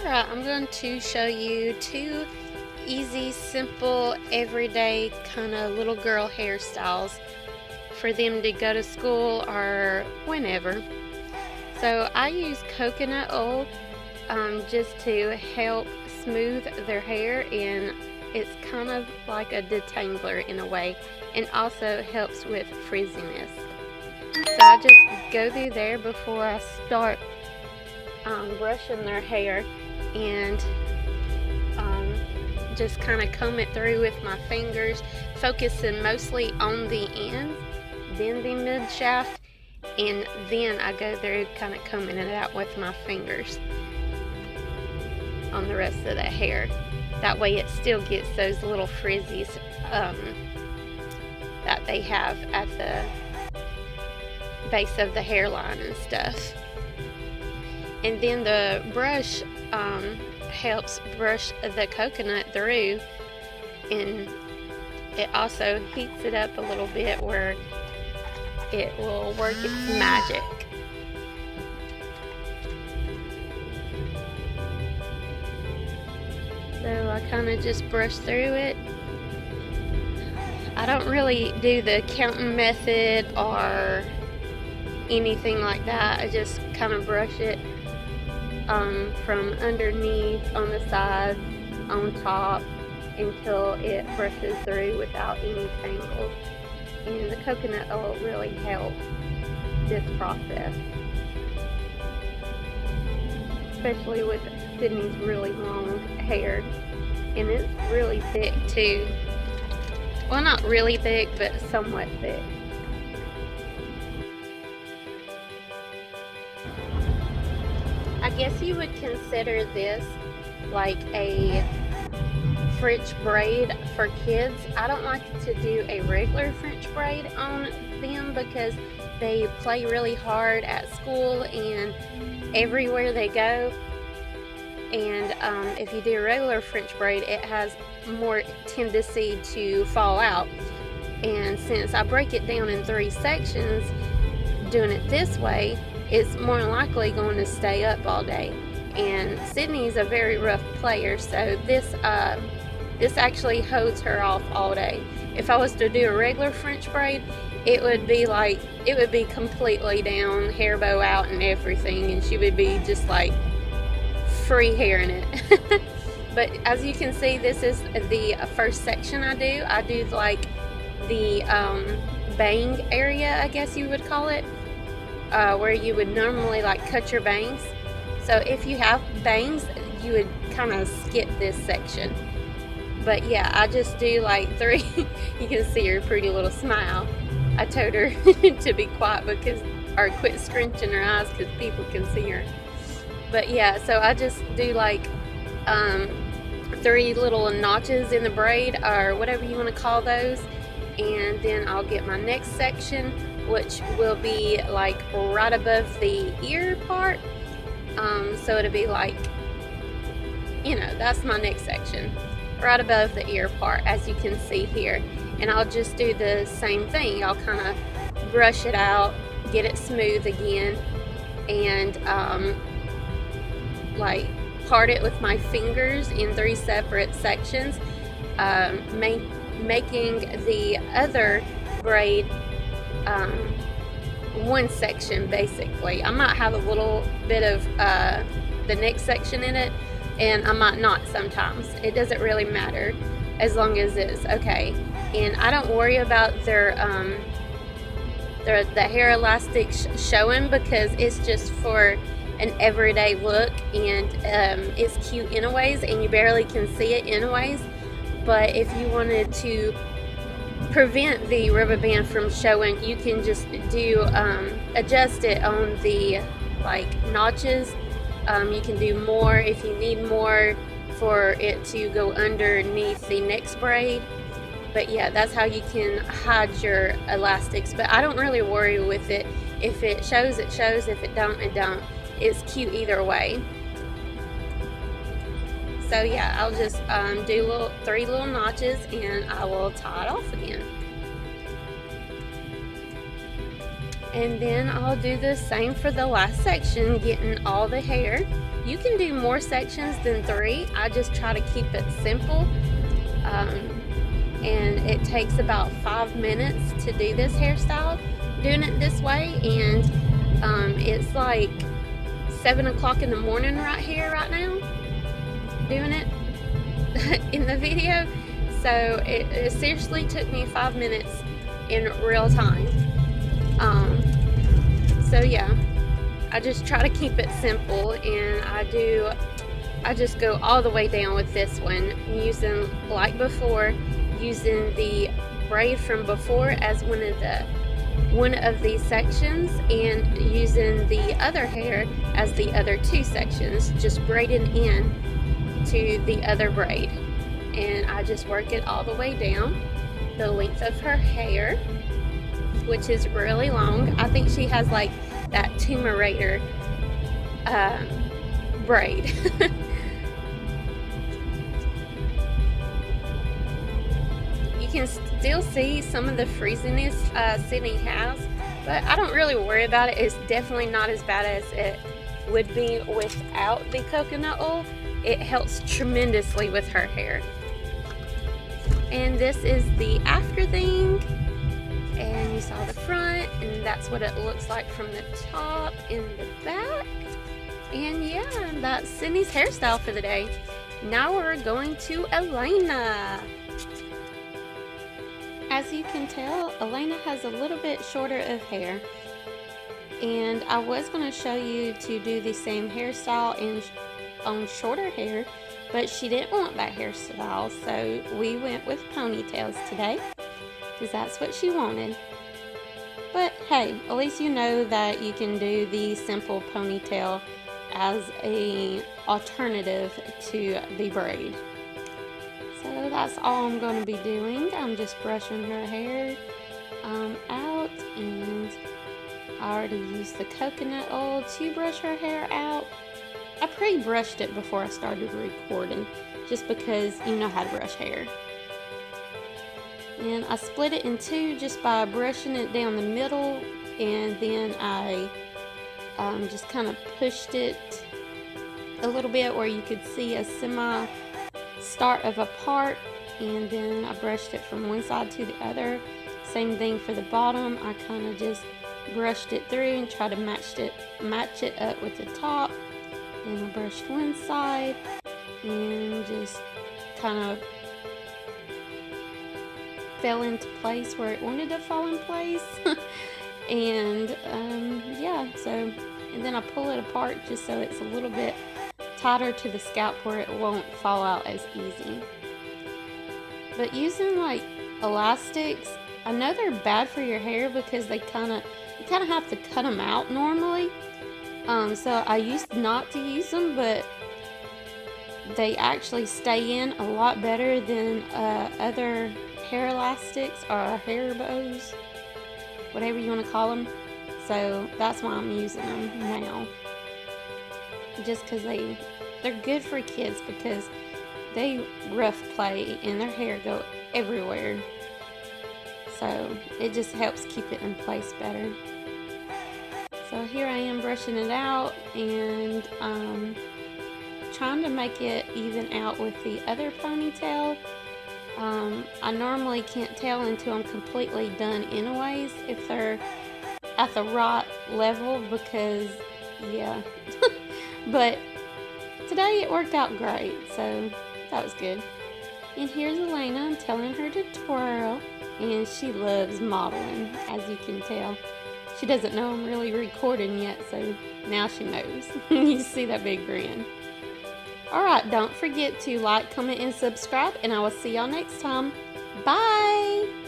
Alright, I'm going to show you 2 easy, simple, everyday kind of little girl hairstyles for them to go to school or whenever. So I use coconut oil just to help smooth their hair, and it's kind of like a detangler in a way, and also helps with frizziness. So I just go through there before I start brushing their hair, and just kind of comb it through with my fingers, focusing mostly on the ends, then the mid shaft, and then I go through kind of combing it out with my fingers on the rest of the hair. That way it still gets those little frizzies that they have at the base of the hairline and stuff. And then the brush helps brush the coconut through, and it also heats it up a little bit where it will work its magic. So I kind of just brush through it. I don't really do the counting method or anything like that. I just kind of brush it from underneath, on the sides, on top, until it brushes through without any tangles. And the coconut oil really helps this process, especially with Sydney's really long hair, and it's really thick too. Well, not really thick, but somewhat thick. I guess you would consider this like a French braid for kids. I don't like to do a regular French braid on them because they play really hard at school and everywhere they go. And if you do a regular French braid, it has more tendency to fall out. And since I break it down in 3 sections, doing it this way, it's more likely going to stay up all day. And Sydney's a very rough player, so this actually holds her off all day. If I was to do a regular French braid, it would be completely down, hair bow out and everything, and she would be just like free hair in it. But as you can see, this is the first section I do. I do like the bang area, I guess you would call it, where you would normally like cut your bangs. So if you have bangs, you would kind of skip this section. But yeah, I just do like 3. You can see her pretty little smile. I told her to be quiet or quit scrunching her eyes because people can see her. But yeah, so I just do like 3 little notches in the braid, or whatever you want to call those, and then I'll get my next section, which will be like right above the ear part. So it'll be like, that's my next section, right above the ear part, as you can see here. And I'll just do the same thing. I'll kind of brush it out, get it smooth again, and like part it with my fingers in 3 separate sections, making the other braid one section basically. I might have a little bit of the next section in it, and I might not sometimes. It doesn't really matter as long as it's okay. And I don't worry about the hair elastic showing, because it's just for an everyday look, and it's cute anyways, and you barely can see it anyways. But if you wanted to prevent the rubber band from showing, you can just do adjust it on the like notches. You can do more if you need more for it to go underneath the next braid. But yeah, that's how you can hide your elastics. But I don't really worry with it. If it shows, it shows. If it don't, it don't. It's cute either way. So yeah, I'll just do 3 little notches, and I will tie it off again. And then I'll do the same for the last section, getting all the hair. You can do more sections than 3. I just try to keep it simple. And it takes about 5 minutes to do this hairstyle, doing it this way. And it's like 7 o'clock in the morning right here, right now, doing it in the video. So it seriously took me 5 minutes in real time. So yeah, I just try to keep it simple, and I just go all the way down with this one, using, like before, using the braid from before as one of these sections, and using the other hair as the other 2 sections, just braiding in to the other braid. And I just work it all the way down the length of her hair, which is really long. I think she has like that Tomb Raider braid. You can still see some of the frizziness Sydney has, but I don't really worry about it. It's definitely not as bad as it would be without the coconut oil. It helps tremendously with her hair. And this is the after thing, and you saw the front, and that's what it looks like from the top and the back. And yeah, that's Sydney's hairstyle for the day. Now we're going to Elena. As you can tell, Elena has a little bit shorter of hair, and I was going to show you to do the same hairstyle on shorter hair, but she didn't want that hairstyle, so we went with ponytails today, because that's what she wanted. But hey, at least you know that you can do the simple ponytail as a alternative to the braid. So that's all I'm going to be doing. I'm just brushing her hair out, and I already used the coconut oil to brush her hair out. I pre-brushed it before I started recording, just because you know how to brush hair. And I split it in 2 just by brushing it down the middle, and then I just kind of pushed it a little bit where you could see a semi start of a part, and then I brushed it from one side to the other. Same thing for the bottom. I kind of just brushed it through and tried to match it up with the top. Then I brushed one side and just kind of fell into place where it wanted to fall in place. And yeah, so, and then I pull it apart just so it's a little bit tighter to the scalp where it won't fall out as easy. But using like elastics, I know they're bad for your hair because you kind of have to cut them out normally. So I used not to use them, but they actually stay in a lot better than other hair elastics or hair bows, whatever you want to call them. So that's why I'm using them now, just because they're good for kids, because they rough play and their hair go everywhere. So it just helps keep it in place better. So here I am brushing it out and trying to make it even out with the other ponytail. I normally can't tell until I'm completely done anyways if they're at the right level, because yeah. But today it worked out great, so that was good. And here's Elena. I'm telling her to twirl, and she loves modeling, as you can tell. She doesn't know I'm really recording yet, so now she knows. You see that big grin. Alright, don't forget to like, comment, and subscribe, and I will see y'all next time. Bye!